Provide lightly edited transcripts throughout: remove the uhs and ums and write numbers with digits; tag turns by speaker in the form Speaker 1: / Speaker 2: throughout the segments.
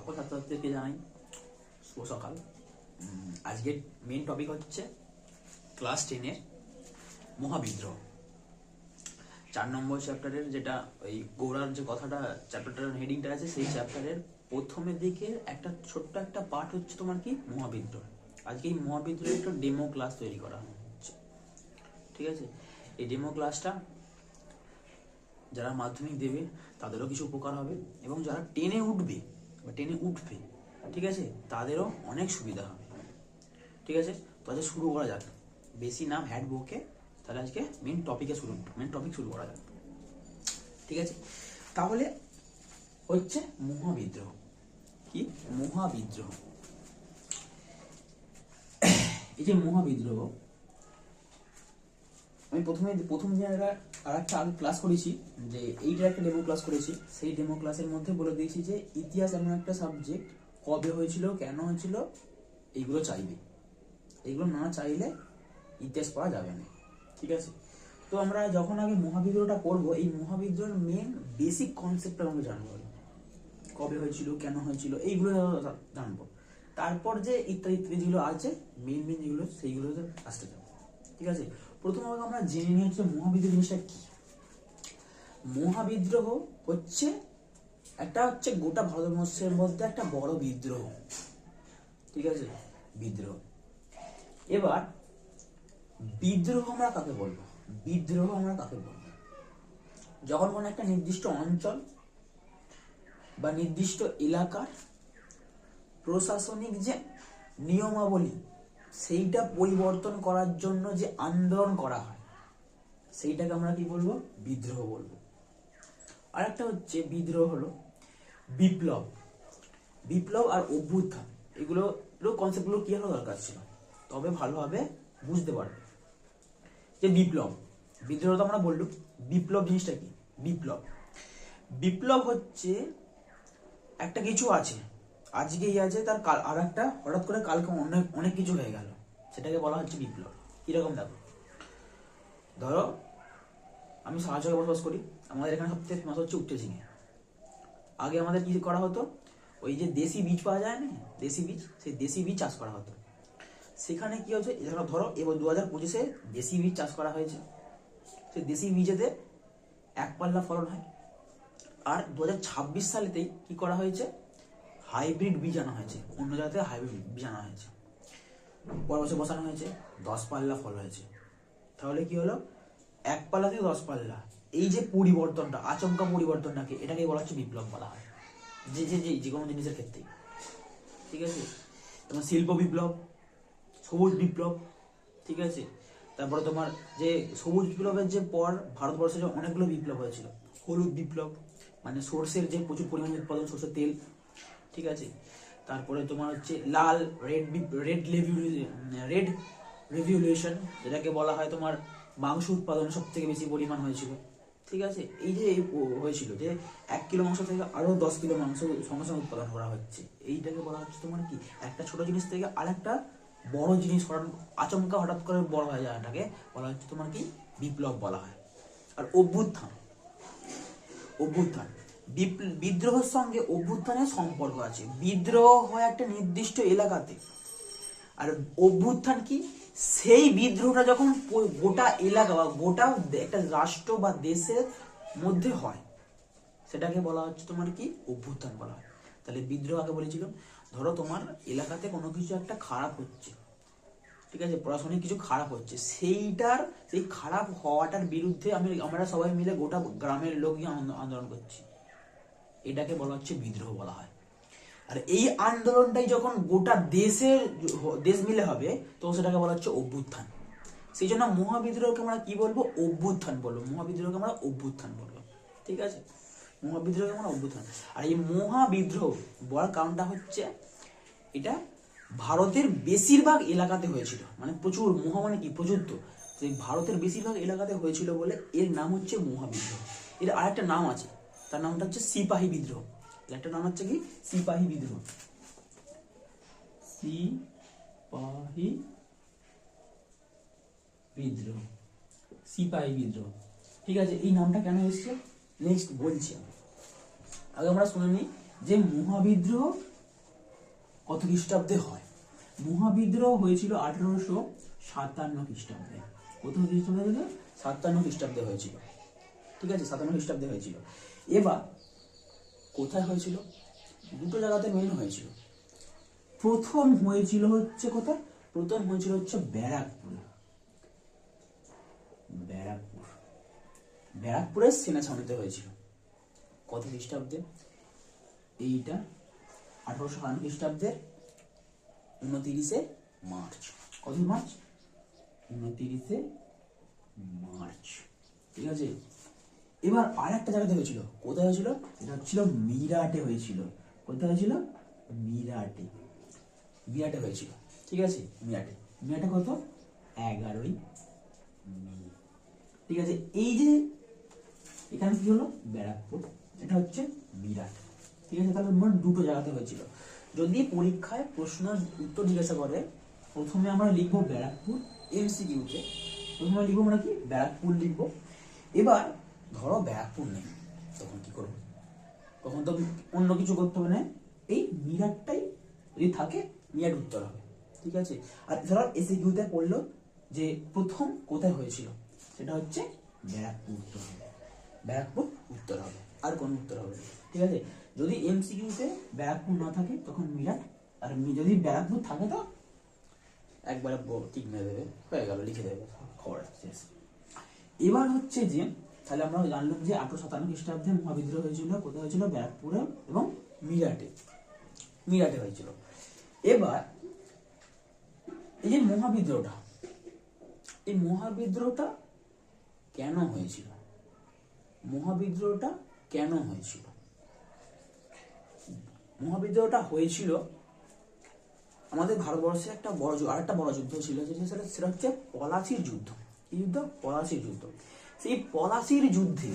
Speaker 1: সকল ছাত্রছাত্রীদেরকে জানাই শুভ সকাল। আজকের মেন টপিক হচ্ছে ক্লাস 10-এর মহাবিদ্রোহ, 4 নম্বর চ্যাপ্টারের, যেটা ওই গৌড়ার যে কথাটা চ্যাপ্টারটার হেডিংটা আছে, সেই চ্যাপ্টারের প্রথমের দিকে একটা ছোট্ট একটা পার্ট হচ্ছে তোমার কি মহাবিদ্রোহ। আজকে এই মহাবিদ্রোহের একটা ডেমো ক্লাস তৈরি করা হচ্ছে, ঠিক আছে? এই ডেমো ক্লাসটা যারা মাধ্যমিক দেবে তাদেরও কিছু উপকার হবে, এবং যারা 10-এ উঠবে বা 10-এ উঠবে, ঠিক আছে, তাদেরও অনেক সুবিধা হবে, ঠিক আছে? তো আজকে শুরু করা যাক, বেশি নাম হ্যাড বকে, তাহলে আজকে মেন টপিক শুরু করা যাক, ঠিক আছে? তাহলে হচ্ছে মহাবিদ্রোহ। কি মহাবিদ্রোহ? এই যে মহাবিদ্রোহ, আমি প্রথম যে আর একটা আগে ক্লাস করেছি, যে এইটার একটা ডেমো ক্লাস করেছি, সেই ডেমো ক্লাসের মধ্যে বলে দিয়েছি যে ইতিহাস এমন একটা সাবজেক্ট, কবে হয়েছিল, কেন হয়েছিল, এইগুলো চাইবে। এইগুলো না চাইলে ইতিহাস পড়া যাবে না, ঠিক আছে? তো আমরা যখন আগে মহাবিদ্রোহটা করবো, এই মহাবিদ্রোহের মেন বেসিক কনসেপ্টটা আমরা জানবো, কবে হয়েছিল, কেন হয়েছিল, এইগুলো জানবো। তারপর যে ইত্যাদি ইত্যাদি যেগুলো আছে মেন যেগুলো, সেইগুলো আসতে যাবো, ঠিক আছে? প্রথমে আমরা জেনে নিই হচ্ছে মহাবিদ্রোহ জিনিসটা কি। মহাবিদ্রোহ হচ্ছে গোটা ভারতবর্ষের মধ্যে একটা বড় বিদ্রোহ, ঠিক আছে? বিদ্রোহ। এবার বিদ্রোহ আমরা কাকে বলবো? যখন কোনো একটা নির্দিষ্ট অঞ্চল বা নির্দিষ্ট এলাকার প্রশাসনিক যে নিয়মাবলী, সেইটা পরিবর্তন করার জন্য যে আন্দোলন করা হয়, সেইটাকে আমরা কি বলবো? বিদ্রোহ বলবো। আর একটা হচ্ছে বিদ্রোহ হলো বিপ্লব আর অভ্যুত্থান। এগুলো কনসেপ্টগুলো কি হওয়া দরকার ছিল, তবে ভালোভাবে বুঝতে পারবে যে বিদ্রোহ তো আমরা বললুম। বিপ্লব জিনিসটা কি? বিপ্লব হচ্ছে একটা কিছু আছে, আজকেই আছে, তার আর একটা হঠাৎ করে কালকে অনেক কিছু হয়ে গেল, সেটাকে বলা হচ্ছে বিপ্লব। কিরকম দেখো, ধরো আমি সাহায্যে বসবাস করি, আমাদের এখানে সবথেকে ফেমাস হচ্ছে উঠতে ঝিঙে। আগে আমাদের কি করা হতো, ওই যে দেশি বীজ পাওয়া যায় না, সেই দেশি বীজ চাষ করা হতো। সেখানে কি হচ্ছে, ধরো এবার 2025-এ দেশি বীজ চাষ করা হয়েছে, সেই দেশি বীজেতে 1 পাল্লা ফলন হয়। আর 2026 সালেতেই কি করা হয়েছে, হাইব্রিড বীজ আনা হয়েছে, অন্য জায়গাতে হাইব্রিড বীজ আনা হয়েছে, পরের বছর বসানো হয়েছে, 10 পাল্লা ফল হয়েছে। তাহলে কি হলো, 1 পাল্লা থেকে 10 পাল্লা, এই যে পরিবর্তনটা, আচমকা পরিবর্তনটাকে, এটাকে বলা হচ্ছে বিপ্লব বলা হয়, যে কোনো জিনিসের ক্ষেত্রে, ঠিক আছে? তোমার শিল্প বিপ্লব, সবুজ বিপ্লব, ঠিক আছে? তারপরে তোমার যে সবুজ বিপ্লবের যে পর ভারতবর্ষে যে অনেকগুলো বিপ্লব হয়েছিল। হলুদ বিপ্লব, মানে সর্ষের যে প্রচুর পরিমাণে উৎপাদন, সর্ষের তেল, ঠিক আছে? তারপরে তোমার হচ্ছে লাল, রেড রেভলিউশন, যেটাকে বলা হয় তোমার মাংস উৎপাদন সব থেকে বেশি পরিমাণ হয়েছিল, ঠিক আছে? এই যে হয়েছিল যে 1 কিলো মাংস থেকে আরো 10 কিলো মাংস সঙ্গে সঙ্গে উৎপাদন করা হচ্ছে, এইটাকে বলা হচ্ছে তোমার কি, একটা ছোট জিনিস থেকে আরেকটা বড় জিনিস আচমকা হঠাৎ করে বড় হয়ে যায়, এটাকে বলা হচ্ছে তোমার কি বিপ্লব বলা হয়। আর অভ্যুত্থান বিদ্রোহের সঙ্গে অভ্যুত্থানের সম্পর্ক আছে। বিদ্রোহ হয় একটা নির্দিষ্ট এলাকাতে, আর অভ্যুত্থান কি, সেই বিদ্রোহটা যখন গোটা এলাকা বা গোটা একটা রাষ্ট্র বা দেশের মধ্যে হয়, সেটাকে বলা হচ্ছে তোমার কি অভ্যুত্থান বলা হয়। তাহলে বিদ্রোহ আগে বলেছিল, ধরো তোমার এলাকাতে কোনো কিছু একটা খারাপ হচ্ছে, ঠিক আছে, প্রশাসনিক কিছু খারাপ হচ্ছে, সেই খারাপ হওয়াটার বিরুদ্ধে আমরা সবাই মিলে গোটা গ্রামের লোক আন্দোলন করছি, এটাকে বলা হচ্ছে বিদ্রোহ বলা হয়। আর এই আন্দোলনটাই যখন গোটা দেশ মিলে হবে, তো সেটাকে বলা হচ্ছে অভ্যুত্থান। সেই জন্য মহাবিদ্রোহকে আমরা কি বলবো? অভ্যুত্থান বলবো। ঠিক আছে? মহাবিদ্রোহকে আমরা অভ্যুত্থান। আর এই মহাবিদ্রোহ বলার কারণটা হচ্ছে, এটা ভারতের বেশিরভাগ এলাকাতে হয়েছিল, মানে প্রচুর, মানে কি প্রচুর, তো সেই ভারতের বেশিরভাগ এলাকাতে হয়েছিল বলে এর নাম হচ্ছে মহাবিদ্রোহ। এর আরেকটা নাম আছে, তার নামটা হচ্ছে সিপাহী বিদ্রোহ। একটা নাম হচ্ছে কি সিপাহী বিদ্রোহ। সিপাহী বিদ্রোহ, ঠিক আছে? এই নামটা কেন এসছে নেক্সট বলছি। আগে আমরা শুনে নিই যে মহাবিদ্রোহ কত খ্রিস্টাব্দে হয়? মহাবিদ্রোহ হয়েছিল 1857 খ্রিস্টাব্দে। কত খ্রিস্টাব্দে হয়েছিল? 57 খ্রিস্টাব্দে হয়েছিল। ঠিক আছে, 57 খ্রিস্টাব্দে হয়েছিল। এবার কোথায় হয়েছিল? দুটো জায়গাতে মেন হয়েছিল। প্রথম হয়েছিল হচ্ছে কোথায়? প্রথম হয়েছিল হচ্ছে ব্যারাকপুরে। ব্যারাকপুরের সেনা ছাউনিতে হয়েছিল। কত খ্রিস্টাব্দে? এইটা 1857 খ্রিস্টাব্দের 29 মার্চ। কত মার্চ? 29 মার্চ। ঠিক আছে, এবার আর একটা জায়গাতে হয়েছিল। কোথায় হয়েছিল? এটা হচ্ছিল মিরাটে হয়েছিল। কোথায় হয়েছিল? মিরাটে হয়েছিল। ঠিক আছে, মিরাটে কত? 11ই মে। ঠিক আছে, এই যে এখানে কি হলো? ব্যারাকপুর, এটা হচ্ছে মিরাট। ঠিক আছে, তাহলে মোট দুটো জায়গাতে হয়েছিল। যদি পরীক্ষায় প্রশ্ন উত্তর জিজ্ঞাসা করে, প্রথমে আমরা লিখবো ব্যারাকপুর। এমসিকিউতে প্রথমে লিখবো আমরা কি? ব্যারাকপুর লিখবো। এবার ধরো ব্যারাকপুর নেই, তখন কি করবো? তখন তো অন্য কিছু করতে হবে না, এই মিরাটটাই যদি থাকে মিরাট উত্তর হবে। ঠিক আছে, আর ধরো এসিকিউতে পড়লো যে প্রথম কোথায় হয়েছিল, সেটা হচ্ছে ব্যারাকপুর উত্তর হবে। ব্যারাকপুর উত্তর হবে, আর কোন উত্তর হবে না। ঠিক আছে, যদি এমসিকিউতে ব্যারাকপুর না থাকে তখন মিরাট, আর যদি ব্যারাকপুর থাকে তো একবারে ঠিক মেরে দেবে, হয়ে গেল, লিখে দেবে, খবর শেষ। এবার হচ্ছে যে তাহলে আমরা জানলাম যে 1857 খ্রিস্টাব্দে মহাবিদ্রোহ হয়েছিল। কোথায় হয়েছিল? ব্যারাকপুরে এবং মিরাটে হয়েছিল। এবার এই যে মহাবিদ্রোহটা, এই মহাবিদ্রোহটা কেন হয়েছিল? মহাবিদ্রোহটা কেন হয়েছিল? মহাবিদ্রোহটা হয়েছিল আমাদের ভারতবর্ষে একটা বড় আরেকটা বড় যুদ্ধ ছিল, সেটা হচ্ছে পলাশির যুদ্ধ। কি যুদ্ধ? পলাশির যুদ্ধ। সেই পলাশির যুদ্ধে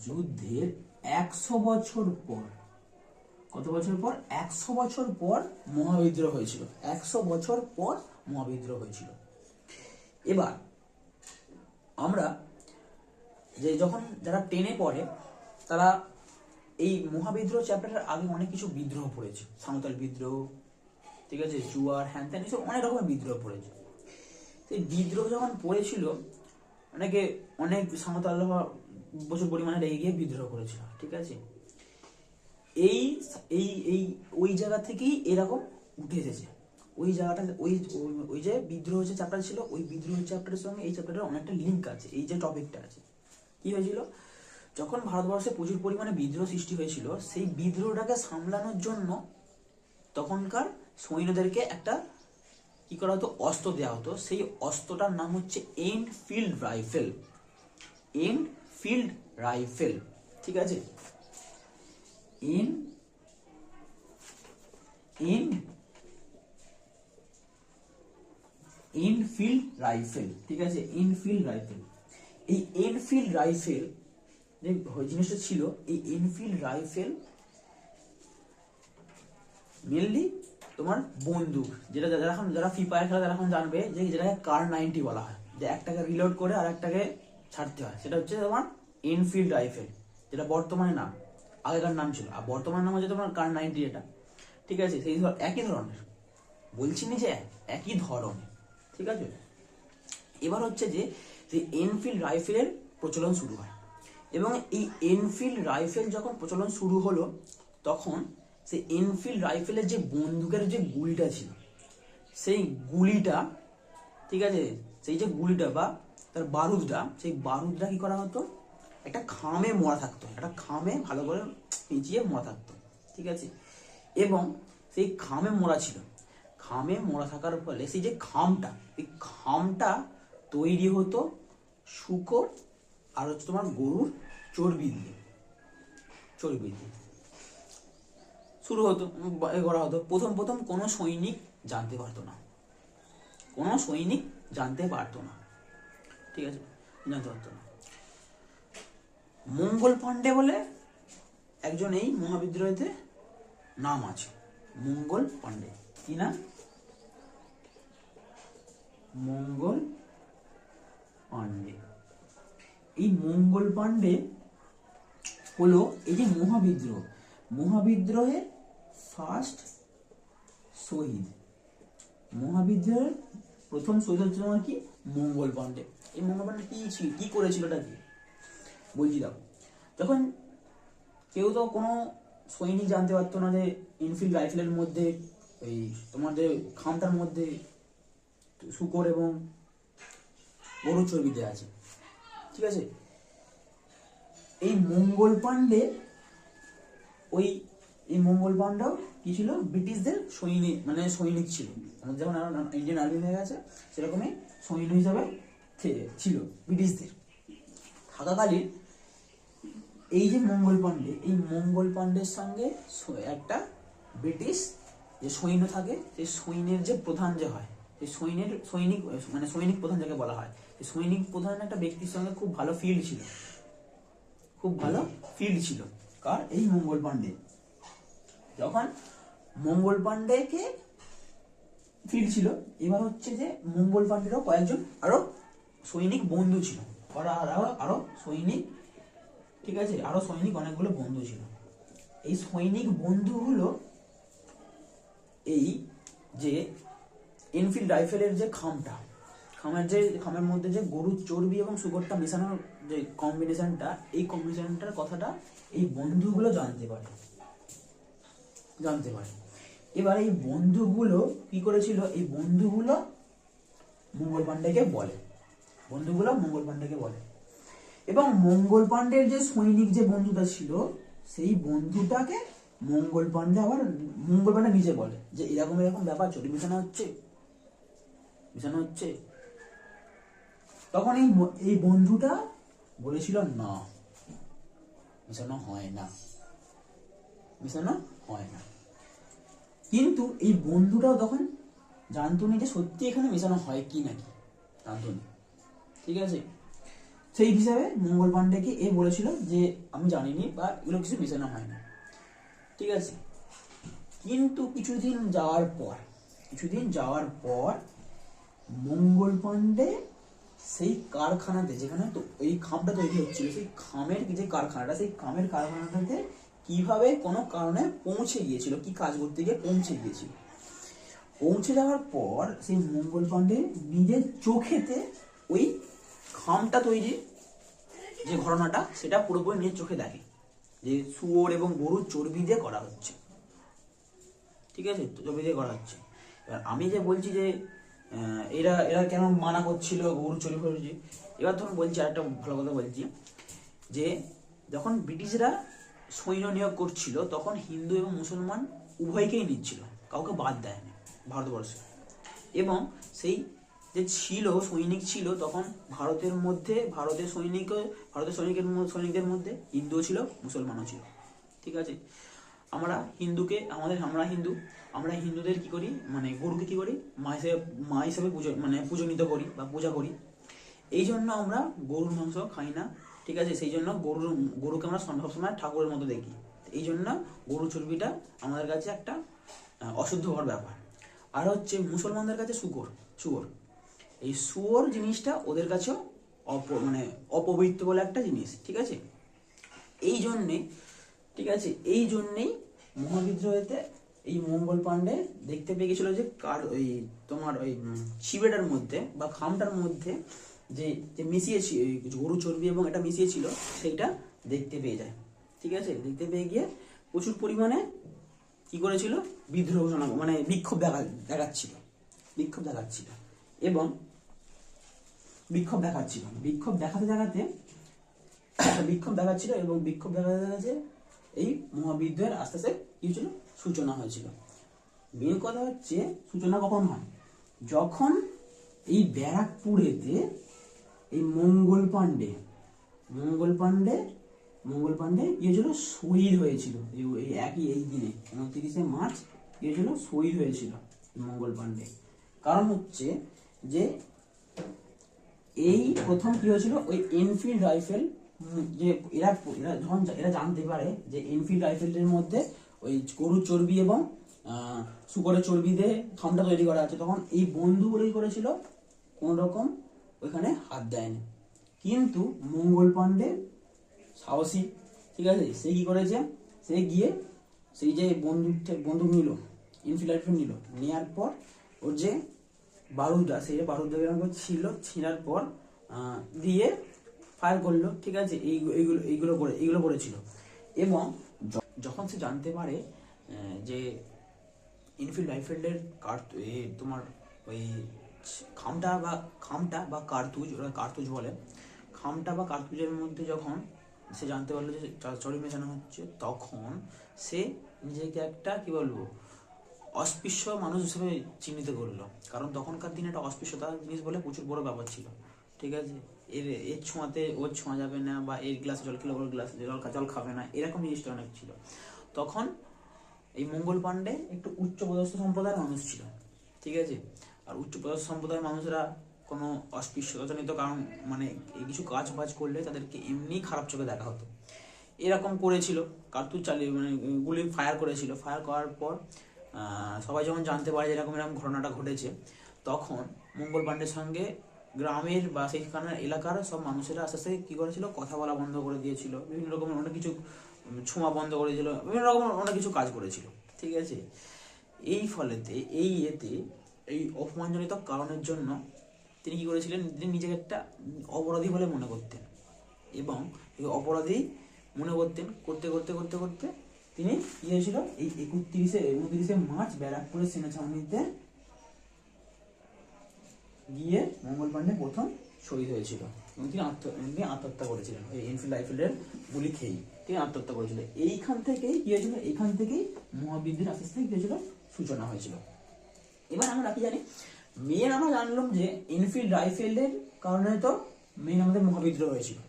Speaker 1: যুদ্ধের 100 বছর পর, কত বছর পর? 100 বছর পর মহাবিদ্রোহ হয়েছিল। 100 বছর পর মহাবিদ্রোহ হয়েছিল। এবার আমরা যে যখন যারা টেনে পড়ে তারা এই মহাবিদ্রোহ চ্যাপ্টারের আগে অনেক কিছু বিদ্রোহ পড়েছে, সাঁওতাল বিদ্রোহ, ঠিক আছে, জুয়ার, হ্যান ত্যান, এসব অনেক রকমের বিদ্রোহ পড়েছে। সেই বিদ্রোহ যখন পড়েছিল অনেক সাঁওতালরা প্রচুর পরিমাণে রেগে গিয়ে বিদ্রোহ করেছিল। ঠিক আছে, এই এই এই ওই জায়গা থেকেই এরকম উঠে এসেছে। ওই জায়গাটা ওই যে বিদ্রোহ যে চ্যাপ্টার ছিল, ওই বিদ্রোহ চ্যাপ্টারের সঙ্গে এই চ্যাপ্টারের অনেকটা লিঙ্ক আছে। এই যে টপিকটা আছে, কি হয়েছিল? যখন ভারতবর্ষে প্রচুর পরিমাণে বিদ্রোহ সৃষ্টি হয়েছিল, সেই বিদ্রোহটাকে সামলানোর জন্য তখনকার সৈন্যদেরকে একটা কি করা হতো? অস্ত্র দেওয়া হতো। সেই অস্ত্রটার নাম হচ্ছে এনফিল্ড রাইফেল। ঠিক আছে, এনফিল্ড রাইফেল। ঠিক আছে, এনফিল্ড রাইফেল। এই এনফিল্ড রাইফেল যে জিনিসটা ছিল, এই এনফিল্ড রাইফেল মেনলি তোমার বন্দুক, যারা ফ্রি ফায়ার খেলে তারা এখন জানবে যে যেটাকে কার 90 বলা হয়, যে একটাকে রিলোড করে আর একটাকে ছাড়তে হয়, সেটা হচ্ছে তোমার এনফিল্ড রাইফেল, যেটা বর্তমানে নাম, আগেকার নাম ছিল, আর বর্তমানে নাম হচ্ছে তোমার কার 90 এটা। ঠিক আছে, সেই একই ধরনের, বলছি না যে একই ধরনের। ঠিক আছে, এবার হচ্ছে যে এনফিল্ড রাইফেলের প্রচলন শুরু হয়, এবং এই এনফিল্ড রাইফেল যখন প্রচলন শুরু হলো, তখন সেই এনফিল্ড রাইফেলের যে বন্দুকের যে গুলিটা ছিল, সেই গুলিটা, ঠিক আছে, সেই যে গুলিটা বা তার বারুদটা, সেই বারুদটা কি করা হতো? একটা খামে মোড়া থাকতো, একটা খামে ভালো করে পেঁচিয়ে মোড়া থাকতো। ঠিক আছে, এবং সেই খামে মোড়া ছিল, খামে মোড়া থাকার ফলে সেই যে খামটা, এই খামটা তৈরি হতো শূকর আর হচ্ছে তোমার গরুর চর্বি দিয়ে শুরু হতো, করা হতো। প্রথম কোনো সৈনিক জানতে পারতো না, ঠিক আছে, জানতে পারতো না। মঙ্গল পাণ্ডে বলে একজন এই মহাবিদ্রোহেতে নাম আছে, মঙ্গল পাণ্ডে। কি নাম? মঙ্গল পাণ্ডে। এই মঙ্গল পাণ্ডে হলো এই যে মহাবিদ্রোহের ফার্স্ট শহীদ, মহাবিদ্রোহের প্রথম শহীদ হচ্ছে তোমার কি মঙ্গল পাণ্ডে। এই মঙ্গল পাণ্ডে কি করেছিল এটা কি বলছি দেখো, যখন কেউ তো কোনো সৈনিক জানতে পারতো না যে এনফিল্ড রাইফেলের মধ্যে ওই তোমাদের খামটার মধ্যে শূকর এবং গরুর চর্বি দেওয়া আছে, ঠিক আছে। এই মঙ্গল পাণ্ডে এই মঙ্গল পাণ্ডাও কি ছিল, ব্রিটিশদের সৈনিক ছিল। আমাদের যেমন ইন্ডিয়ান আর্মি হয়ে গেছে সেরকমই সৈনিক হিসাবে ছিল ব্রিটিশদের থাকাকালীন। এই যে মঙ্গল পাণ্ডের সঙ্গে একটা ব্রিটিশ যে সৈন্য থাকে, সেই সৈন্যের যে প্রধান যে হয়, সেই সৈনিক প্রধান যাকে বলা হয়, সেই সৈনিক প্রধান একটা ব্যক্তির সঙ্গে খুব ভালো ফিল্ড ছিল। কার? এই মঙ্গল পাণ্ডে। যখন মঙ্গল পাণ্ডেকে ফিল্ড ছিল, এবার হচ্ছে যে মঙ্গল পাণ্ডেরও কয়েকজন আরো সৈনিক বন্ধু ছিল, আরো সৈনিক, ঠিক আছে, আরো সৈনিক অনেকগুলো বন্ধু ছিল। এই সৈনিক বন্ধুগুলো এই যে এনফিল্ড রাইফেলের যে খামের মধ্যে যে গরুর চর্বি এবং শুকরটা মেশানোর যে এই কম্বিনেশনটার কথাটা এই বন্ধুগুলো জানতে পারে। এবার এই বন্ধুগুলো কি করেছিল, এই বন্ধুগুলো মঙ্গল পাণ্ডেকে বলে, এবং মঙ্গল পাণ্ডের যে সৈনিক যে বন্ধুটা ছিল, সেই বন্ধুটাকে মঙ্গল পাণ্ডে নিজে বলে যে এরকম ব্যাপার, চর্বি মেশানো হচ্ছে। তখন এই বন্ধুটা বলেছিল না, মেশানো হয় না। কিন্তু এই বন্ধুটাও তখন জানতো না যে সত্যি এখানে মেশানো হয় কি নাকি, জানতো না, ঠিক আছে। সেই হিসাবে মঙ্গল পাণ্ডেকে বলেছিল যে আমি জানিনি বা এগুলো কিছু মেশানো হয় না, ঠিক আছে। কিন্তু কিছুদিন যাওয়ার পর মঙ্গল পাণ্ডে সেই কারখানাতে, যেখানে তো এই খামটা তৈরি হচ্ছিল, সেই খামের যে কারখানাটা, সেই খামের কারখানাটাতে কিভাবে কোনো কারণে পৌঁছে গিয়েছিল, কি কাজ করতে গিয়ে পৌঁছে যাওয়ার পর সেই মঙ্গল পাণ্ডে নিজের চোখেতে ওই খামটা তৈরি যে ঘটনাটা, সেটা পুরোপুরি নিজের চোখে দেখে যে শুয়োর এবং গরুর চর্বি দিয়ে করা হচ্ছে, ঠিক আছে, চর্বি দিয়ে করা হচ্ছে। এবার আমি যে বলছি যে এরা কেন মানা করছিল গরুর চর্বি, এবার ধরুন বলছি আরেকটা ভালো কথা বলছি, যে যখন ব্রিটিশরা সৈন্য নিয়োগ করছিল, তখন হিন্দু এবং মুসলমান উভয়কেই নিচ্ছিল, কাউকে বাদ দেয়নি ভারতবর্ষে। এবং সেই যে সৈনিক ছিল, তখন ভারতের সৈনিকদের মধ্যে হিন্দুও ছিল, মুসলমানও ছিল, ঠিক আছে। আমরা হিন্দুদের কি করি, গরুকে কি করি, মা হিসেবে পূজনীত করি বা পূজা করি। এই জন্য আমরা গরুর মাংস খাই না, ঠিক আছে। সেই জন্য গরুকে আমরা সবসময় ঠাকুরের মতো দেখি। এই জন্য গরুর চর্বিটা আমাদের কাছে একটা অশুদ্ধকর ব্যাপার। আর হচ্ছে মুসলমানদের কাছে শুয়োর, এই শুয়োর জিনিসটা ওদের কাছেও অপবিত্র বলে একটা জিনিস, ঠিক আছে। এই জন্যেই মহাবিদ্রোহেতে এই মঙ্গল পাণ্ডে দেখতে পেয়ে গেছিল যে ওই তোমার ওই চিবেটার মধ্যে বা খামটার মধ্যে যে মিশিয়েছি গরু চর্বি এবং এটা মিশিয়েছিল, সেইটা দেখতে পেয়ে যায়, ঠিক আছে। দেখতে পেয়ে গিয়ে প্রচুর পরিমাণে কি করেছিল, বিদ্রোহ ঘোষণা বিক্ষোভ দেখাচ্ছিল এবং বিক্ষোভ দেখাতে এই মহাবিদ্রোহের আস্তে আস্তে কি হয়েছিল, সূচনা হয়েছিল। মেন কথা হচ্ছে সূচনা কখন হয়, যখন এই ব্যারাকপুরেতে এই মঙ্গল পাণ্ডে কি হয়েছিল, শহীদ হয়েছিল। এই দিনে 29শে মার্চ কি হয়েছিল, শহীদ হয়েছিল মঙ্গল পাণ্ডে। কারণ হচ্ছে যে এই প্রথম কি হয়েছিল, ওই এনফিল্ড রাইফেল, যে এরা জানতে পারে যে এনফিল্ড রাইফেলের মধ্যে ওই গরুর চর্বি এবং শুকরের চর্বি দিয়ে খামটা তৈরি করা আছে, তখন এই বন্ধুগুলোই করেছিল, কোন রকম ওইখানে হাত দেয়নি। কিন্তু মঙ্গল পাণ্ডে সাহসী, ঠিক আছে। সে কি করেছে, সে গিয়ে সেই যে বন্দুক নিল, ইনফিল্ড রাইফেল নিল, নেওয়ার পর ওর যে বারুদটা, সেই যে বারুদটা এরকম ছিল, ছিঁড়ার পর দিয়ে ফায়ার করলো, ঠিক আছে। এইগুলো করেছিল। এবং যখন সে জানতে পারে যে ইনফিল্ড রাইফেলের তোমার ওই খামটা বা কার্তুজ, ওরা কার্তুজ বলে, খামটা বা কার্তুজের মধ্যে যখন সে জানতে পারলো যে চড়ি মেশানো হচ্ছে, তখন সে নিজেকে একটা কি বলবো অস্পৃশ্য মানুষ হিসেবে চিহ্নিত করলো। কারণ তখনকার দিনে একটা অস্পৃশ্যতা জিনিস বলে প্রচুর বড় ব্যাপার ছিল, ঠিক আছে। এর ছোঁয়াতে ওর ছোঁয়া যাবে না, বা এর গ্লাসে জল খেলে ওর গ্লাসে জল খাবে না, এরকম জিনিসটা অনেক ছিল তখন। এই মঙ্গল পাণ্ডে একটু উচ্চপদস্থ সম্প্রদায়ের মানুষ ছিল, ঠিক আছে। আর উচ্চপদস্থ সম্প্রদায়ের মানুষরা কোনো অস্পৃশ্যতাজনিত কারণ মানে এই কিছু কাজ বাজ করলে তাদেরকে এমনি খারাপ চোখে দেখা হতো, এরকম করেছিল। কার্তুজ চালিয়ে মানে গুলি ফায়ার করেছিল। ফায়ার করার পর সবাই যখন জানতে পারে এরকম ঘটনাটা ঘটেছে, তখন মঙ্গল পাণ্ডের সঙ্গে গ্রামের বা সেইখানের এলাকার সব মানুষেরা আস্তে আস্তে কি করেছিল, কথা বলা বন্ধ করে দিয়েছিল, বিভিন্ন রকমের অনেক কিছু ছোঁয়া বন্ধ করেছিল, বিভিন্ন রকমের অনেক কিছু কাজ করেছিল, ঠিক আছে। এই ফলেতে এই অপমানজনিত কারণের জন্য তিনি কি করেছিলেন, তিনি নিজেকে একটা অপরাধী বলে মনে করতেন, এবং এই অপরাধী মনে করতেন করতে করতে করতে করতে তিনি কি হয়েছিল, এই 29 মার্চ ব্যারাকপুরের সেনা ছাউনিতে গিয়ে মঙ্গল পাণ্ডে প্রথম শহীদ হয়েছিল, এবং তিনি আত্মহত্যা করেছিলেন ওই এনফিল্ড রাইফেলের গুলি খেয়েই তিনি আত্মহত্যা করেছিলেন। এইখান থেকেই কি হয়েছিল, এইখান থেকেই মহাবিদ্যুৎ আস্তে আস্তে কি হয়েছিল, সূচনা হয়েছিল। এবার আমরা কি জানি, মেন আমরা জানলাম যে এনফিল্ড রাইফেলের কারণে তো মেন আমাদের মহাবিদ্রোহ হয়েছিল,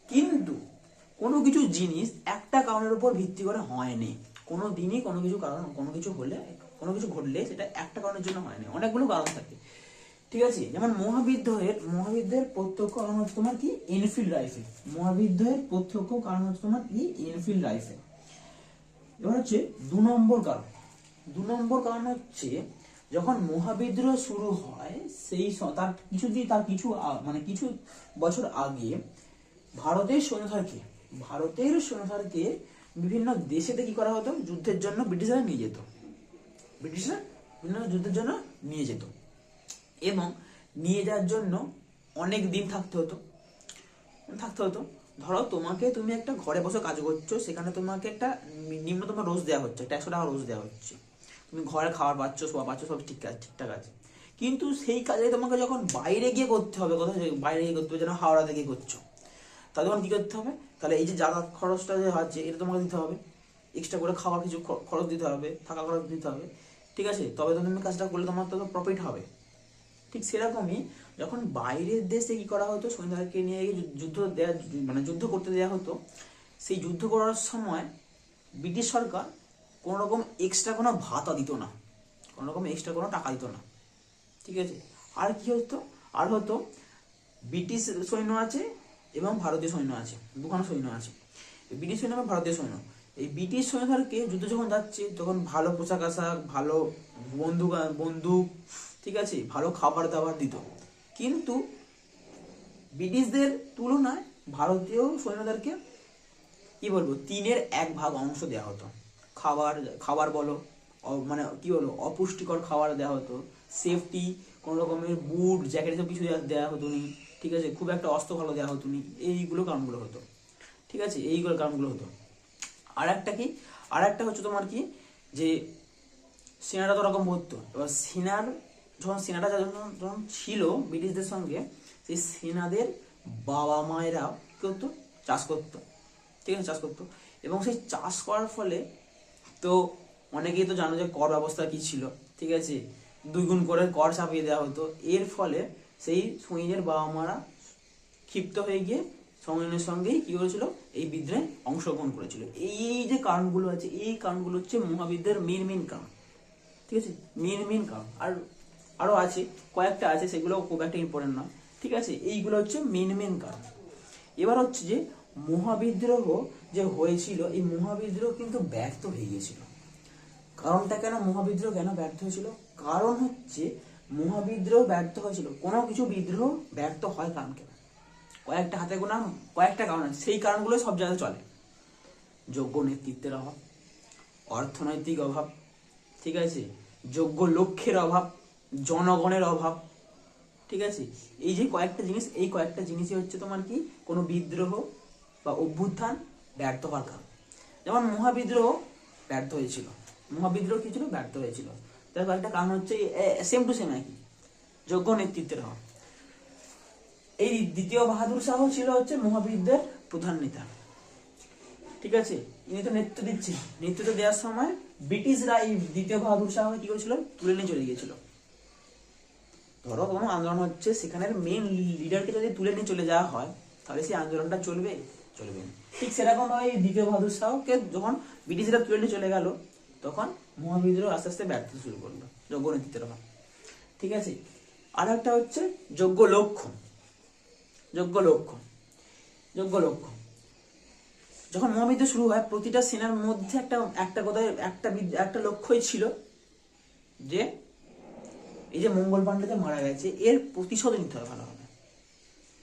Speaker 1: কিন্তু কোনো কিছু জিনিস একটা কারণের উপর ভিত্তি করে হয়নি। কোনো দিনই কোনো কিছু ঘটলে সেটা একটা কারণের জন্য হয়নি, অনেকগুলো কারণ থাকে, ঠিক আছে। যেমন মহাবিদ্রোহের প্রত্যক্ষ কারণ হচ্ছে তোমার কি, এনফিল্ড রাইফেল। মহাবিদ্রোহের প্রত্যক্ষ কারণ হচ্ছে তোমার কি, এনফিল্ড রাইফেল। এবার হচ্ছে 2 নম্বর কারণ হচ্ছে, যখন মহাবিদ্রোহ শুরু হয় তার কিছু বছর আগে ভারতের সৈন্যধারকে বিভিন্ন দেশেতে কি করা হতো, যুদ্ধের জন্য ব্রিটিশরা বিভিন্ন যুদ্ধের জন্য নিয়ে যেত, এবং নিয়ে যাওয়ার জন্য অনেক দিন থাকতে হতো। ধরো তুমি একটা ঘরে বসে কাজ করছো, সেখানে তোমাকে একটা নিম্নতম রোজ দেওয়া হচ্ছে, 100 টাকা রোজ দেওয়া হচ্ছে, তুমি ঘরে খাবার পাচ্ছ, শোয়া পাচ্ছ, সব ঠিকঠাক আছে। কিন্তু সেই কাজে তোমাকে যখন বাইরে গিয়ে করতে হবে, যেন হাওড়াতে গিয়ে করছো, তাহলে তখন কি করতে হবে, তাহলে এই যে যাতায়াত খরচটা যে আছে এটা তোমাকে দিতে হবে, এক্সট্রা করে খাবার কিছু খরচ দিতে হবে, থাকা খরচ দিতে হবে, ঠিক আছে। তবে তো তুমি কাজটা করলে তোমার তো প্রফিট হবে। ঠিক সেরকমই যখন বাইরের দেশে কি করা হতো, সৈন্যদেরকে নিয়ে গিয়ে যুদ্ধ করতে দেওয়া হতো, সেই যুদ্ধ করার সময় ব্রিটিশ সরকার কোনো রকম এক্সট্রা কোনো ভাতা দিত না, কোনো রকম এক্সট্রা কোনো টাকা দিত না, ঠিক আছে। আর কি হতো, ব্রিটিশ সৈন্য আছে এবং ভারতীয় সৈন্য আছে, দুখানা সৈন্য আছে, ব্রিটিশ সৈন্য এবং ভারতীয় সৈন্য। এই ব্রিটিশ সৈন্যদেরকে যুদ্ধ যখন যাচ্ছে, তখন ভালো পোশাক আশাক, ভালো বন্দুক, ঠিক আছে, ভালো খাবার দাবার দিত। কিন্তু ব্রিটিশদের তুলনায় ভারতীয় সৈন্যদেরকে কি বলবো 1/3 অংশ দেওয়া হতো। খাবার বলো, মানে কি বলবো অপুষ্টিকর খাবার দেওয়া হতো, সেফটি কোনো রকমের বুট জ্যাকেট সব কিছু দেওয়া হতো নি, ঠিক আছে। খুব একটা অস্ত্র ভালো দেওয়া হতো নি, এইগুলো কারণগুলো হতো, ঠিক আছে, এইগুলো কারণগুলো হতো। আর একটা হচ্ছে তোমার কি, যে সেনাটা তো ওরকম হতো। এবার সেনাটা যখন ছিল ব্রিটিশদের সঙ্গে, সেই সেনাদের বাবা মায়েরা কি করতো, চাষ করতো, ঠিক আছে, চাষ করতো। এবং সেই চাষ করার ফলে তো অনেকেই তো জানো যে কর ব্যবস্থা কি ছিল, ঠিক আছে, 2 গুণ করে কর চাপিয়ে দেওয়া হতো। এর ফলে সেই সৈন্যের বাবা মারা ক্ষিপ্ত হয়ে গিয়ে সৈন্যের সঙ্গেই কি করেছিল, এই বিদ্রোহে অংশগ্রহণ করেছিল। এই যে কারণগুলো আছে, এই কারণগুলো হচ্ছে মহাবিদ্রোহের মেন কারণ, ঠিক আছে, মেন কারণ। আর আরো আছে, কয়েকটা আছে, সেগুলো খুব একটা ইম্পর্টেন্ট নয়, ঠিক আছে। এইগুলো হচ্ছে মেন কারণ। এবার হচ্ছে যে মহাবিদ্রোহ যে হয়েছিল, এই মহাবিদ্রোহ কিন্তু ব্যর্থ হয়ে গিয়েছিল। কারণটা কেন, মহাবিদ্রোহ কেন ব্যর্থ হয়েছিল, কারণ হচ্ছে মহাবিদ্রোহ ব্যর্থ হয়েছিল, কোনো কিছু বিদ্রোহ ব্যর্থ হয় কারণ কেন, কয়েকটা হাতে গোনা কয়েকটা কারণ আছে, সেই কারণগুলো সব জায়গায় চলে। যোগ্য নেতৃত্বের অভাব, অর্থনৈতিক অভাব, ঠিক আছে, যোগ্য লক্ষ্যের অভাব, জনগণের অভাব, ঠিক আছে। এই যে কয়েকটা জিনিস, এই কয়েকটা জিনিসই হচ্ছে তোমার কি কোনো বিদ্রোহ বা অভ্যুত্থান ব্যর্থ হওয়ার কারণ। যেমন মহাবিদ্রোহ ব্যর্থ হয়েছিল, মহাবিদ্রোহ কি ছিল, ব্যর্থ হয়েছিল। তার কয়েকটা কারণ হচ্ছে সেম টু সেম একই, যোগ্য নেতৃত্বের অভাব। এই দ্বিতীয় বাহাদুর শাহ ছিল হচ্ছে মহাবিদ্রোহের প্রধান নেতা, ঠিক আছে। ইনি তো নেতৃত্ব দিচ্ছেন, নেতৃত্ব দেওয়ার সময় ব্রিটিশরা এই দ্বিতীয় বাহাদুর শাহ কি করেছিল, তুলে নিয়ে চলে গিয়েছিল। ধরো কোনো আন্দোলন হচ্ছে, সেখানের মেন লিডারকে যদি তুলে নিয়ে চলে যাওয়া হয়, তাহলে সেই আন্দোলনটা চলবে, চলবে না। ঠিক সেরকম ভাবে এই দ্বিতীয় বাহাদুর শাহকে যখন ব্রিটিশরা তুলে নিয়ে চলে গেল, তখন মহাবিদ্রোহ আস্তে আস্তে ব্যর্থ শুরু করলো, যোগ্য নেতৃত্বের অভাব, ঠিক আছে। আর একটা হচ্ছে যোগ্য লক্ষ্য, যোগ্য লক্ষ্য, যোগ্য লক্ষ্য। যখন মহাবিদ্রোহ শুরু হয়, প্রতিটা সেনার মধ্যে একটা কথায় একটা লক্ষ্যই ছিল যে এই যে মঙ্গল পাণ্ডে যে মারা গেছে, এর প্রতিশোধ নিতে হবে ভালোভাবে,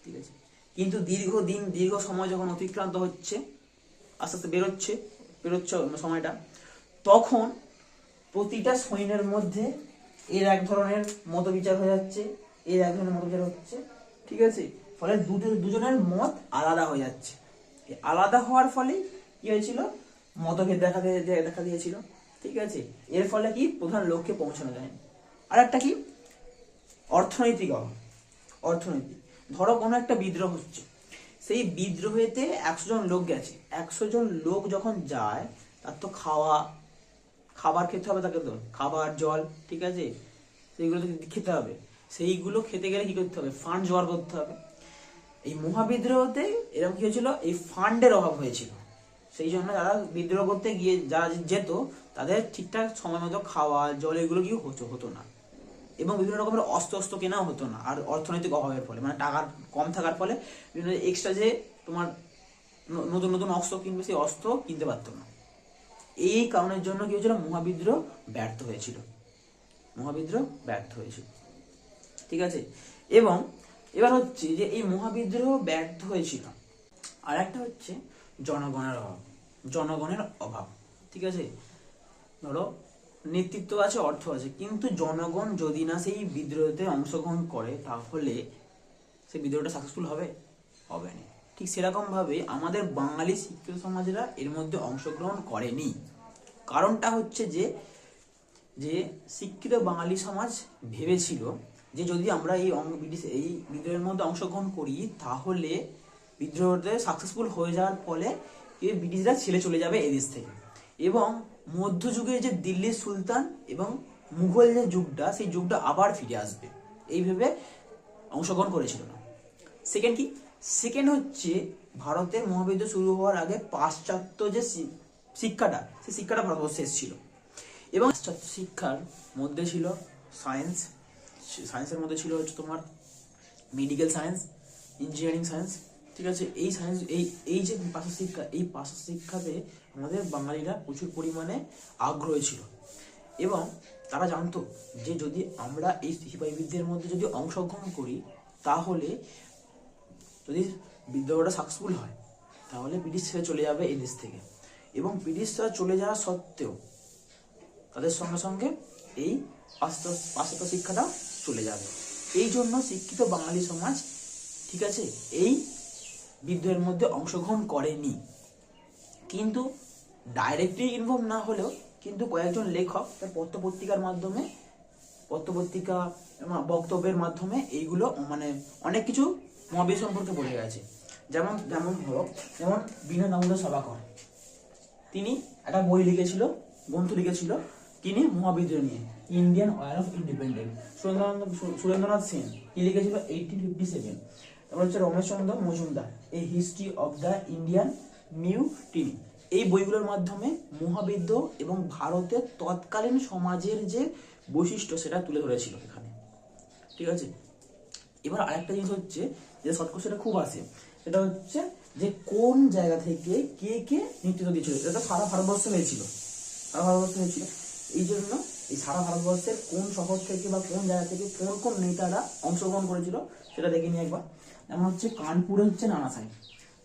Speaker 1: ঠিক আছে। কিন্তু দীর্ঘ সময় যখন অতিক্রান্ত হচ্ছে, আস্তে আস্তে বেরোচ্ছে সময়টা, তখন প্রতিটা সৈন্যের মধ্যে এর এক ধরনের মতবিচার হয়ে যাচ্ছে, এর এক ধরনের মতবিচার হচ্ছে, ঠিক আছে। ফলে দুজনের মত আলাদা হয়ে যাচ্ছে। আলাদা হওয়ার ফলে কি হয়েছিল, মতভেদ দেখা দিয়েছিল, ঠিক আছে। এর ফলে কি প্রধান লক্ষ্যে পৌঁছানো যায়নি। আর একটা কি, অর্থনৈতিক অভাব, অর্থনৈতিক। ধরো কোনো একটা বিদ্রোহ হচ্ছে, সেই বিদ্রোহেতে 100 জন লোক গেছে, 100 জন লোক যখন যায়, তার তো খাবার খেতে হবে, তাকে তো খাবার জল, ঠিক আছে, সেইগুলো তো খেতে হবে। সেইগুলো খেতে গেলে কি করতে হবে, ফান্ড জোগাড় করতে হবে। এই মহাবিদ্রোহতে এরকম কি হয়েছিল, এই ফান্ডের অভাব হয়েছিল। সেই জন্য যারা বিদ্রোহ করতে গিয়ে যারা যেত, তাদের ঠিকঠাক সময় মতো খাওয়া জল এগুলো কি হতো না, এবং বিভিন্ন রকমের অস্ত্র কেনাও হতো না। আর অর্থনৈতিক অভাবের ফলে, মানে টাকার কম থাকার ফলে বিভিন্ন এক্সট্রা যে তোমার নতুন নতুন অস্ত্র কিনবে, সেই অস্ত্র কিনতে পারতো না। এই কারণের জন্য কি হয়েছিল, মহাবিদ্রোহ ব্যর্থ হয়েছিল, মহাবিদ্রোহ ব্যর্থ হয়েছিল, ঠিক আছে। এবং এবার হচ্ছে যে এই মহাবিদ্রোহ ব্যর্থ হয়েছিল, আর একটা হচ্ছে জনগণের অভাব, জনগণের অভাব, ঠিক আছে। ধরো নেতৃত্ব আছে, অর্থ আছে, কিন্তু জনগণ যদি না সেই বিদ্রোহতে অংশগ্রহণ করে, তাহলে সেই বিদ্রোহটা সাকসেসফুল হবে, হবে না। ঠিক সেরকম ভাবে আমাদের বাঙালি শিক্ষিত সমাজেরা এর মধ্যে অংশগ্রহণ করেনি। কারণটা হচ্ছে যে শিক্ষিত বাঙালি সমাজ ভেবেছিল যে যদি আমরা এই বিদ্রোহের মধ্যে অংশগ্রহণ করি, তাহলে বিদ্রোহতে সাকসেসফুল হয়ে যাওয়ার ফলে ব্রিটিশরা ছেড়ে চলে যাবে এদেশ থেকে, এবং মধ্যযুগের যে দিল্লির সুলতান এবং মুঘল যে যুগটা, সেই যুগটা আবার ফিরে আসবে, এই ভেবে অংশগ্রহণ করেছিল না। সেকেন্ড কি, সেকেন্ড হচ্ছে ভারতের মহাবিদ্রোহ শুরু হওয়ার আগে পাশ্চাত্য যে শিক্ষাটা, সেই শিক্ষাটা ভারতবর্ষে এসেছিল, এবং পাশ্চাত্য শিক্ষার মধ্যে ছিল সায়েন্স, সায়েন্সের মধ্যে ছিল হচ্ছে তোমার মেডিকেল সায়েন্স, ইঞ্জিনিয়ারিং সায়েন্স, ঠিক আছে। এই সায়েন্স এই যে পাশ্চাত্য শিক্ষা, এই পাশ্চাত্য শিক্ষাতে আমাদের বাঙালিরা প্রচুর পরিমাণে আগ্রহী ছিল, এবং তারা জানতো যে যদি আমরা এই সিপাহী বিদ্রোহের মধ্যে যদি অংশগ্রহণ করি, তাহলে যদি বিদ্রোহটা সাকসেসফুল হয়, তাহলে ব্রিটিশ ছেড়ে চলে যাবে এই দেশ থেকে, এবং ব্রিটিশরা চলে যাওয়া সত্ত্বেও তাদের সঙ্গে সঙ্গে এই পাশ্চাত্য শিক্ষাটা চলে যাবে। এই জন্য শিক্ষিত বাঙালি সমাজ, ঠিক আছে, এই বিদ্রোহের মধ্যে অংশগ্রহণ করেনি। কিন্তু ডাইরেক্টলি ইনভলভ না হলেও কিন্তু কয়েকজন লেখক তার পত্রপত্রিকার মাধ্যমে, পত্রপত্রিকা বক্তব্যের মাধ্যমে এইগুলো মানে অনেক কিছু মহাবিদ্রোহ সম্পর্কে বলে গেছে। যেমন বিনোদ দামোদর সভাকর, তিনি একটা বই লিখেছিল, গ্রন্থ লিখেছিল, তিনি মহাবিদ্রোহ নিয়ে, Indian war of independence. Surendranath Sen কি লিখেছিল, 1857। তারপর হচ্ছে Rameshchandra Majumdar, a history of the Indian mutiny. এই বইগুলোর মাধ্যমে মহাবিদ্রোহ এবং ভারতের তৎকালীন সমাজের যে বৈশিষ্ট্য, সেটা তুলে ধরেছিল এখানে, ঠিক আছে। এবার আরেকটা জিনিস হচ্ছে যে শর্ট কোশ্চেনটা খুব আসে, সেটা হচ্ছে যে কোন জায়গা থেকে কে কে নেতৃত্ব দিয়েছিল। এটা তো সারা ভারতবর্ষ হয়েছিল, সারা ভারতবর্ষ হয়েছিল। এই জন্য এই সারা ভারতবর্ষের কোন শহর থেকে বা কোন জায়গা থেকে কোন কোন নেতারা অংশগ্রহণ করেছিল সেটা দেখে নিই একবার। যেমন হচ্ছে কানপুরে হচ্ছে নানা সাহেব,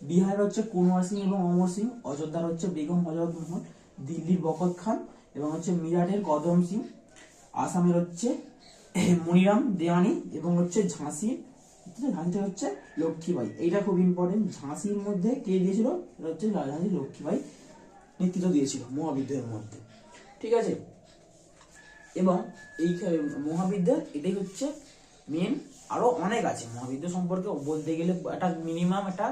Speaker 1: বিহারের হচ্ছে কুনওয়ার সিং এবং অমর সিং, অযোধ্যার হচ্ছে বেগম হজরত মহল, দিল্লির বখত খান এবং হচ্ছে মিরাটের কদম সিং, আসামের হচ্ছে মনিরাম দেওয়ানি এবং হচ্ছে ঝাঁসিতে হচ্ছে লক্ষ্মীবাই। এইটা খুব ইম্পর্টেন্ট, ঝাঁসির মধ্যে কে দিয়েছিল, এটা হচ্ছে রাজধানী লক্ষ্মীবাই নেতৃত্ব দিয়েছিল মহাবিদ্রোহের মধ্যে, ঠিক আছে। এবং এই মহাবিদ্যালয় এটাই হচ্ছে মেন, আরো অনেক আছে মহাবিদ্যালয় সম্পর্কে বলতে গেলে একটা মিনিমাম একটা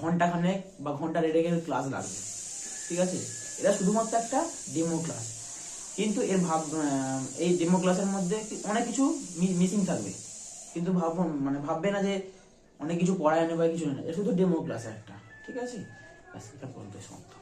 Speaker 1: ঘন্টাখানেক বা ঘন্টা দেড়েক ক্লাস লাগবে, ঠিক আছে। এটা শুধুমাত্র একটা ডেমো ক্লাস, কিন্তু এর এই ডেমো ক্লাসের মধ্যে অনেক কিছু মিসিং থাকবে, কিন্তু ভাববে না যে অনেক কিছু পড়ায় না বা কিছু না, এটা শুধু ডেমো ক্লাস একটা, ঠিক আছে। ব্যাস, এটা পর্যন্ত সমাপ্ত।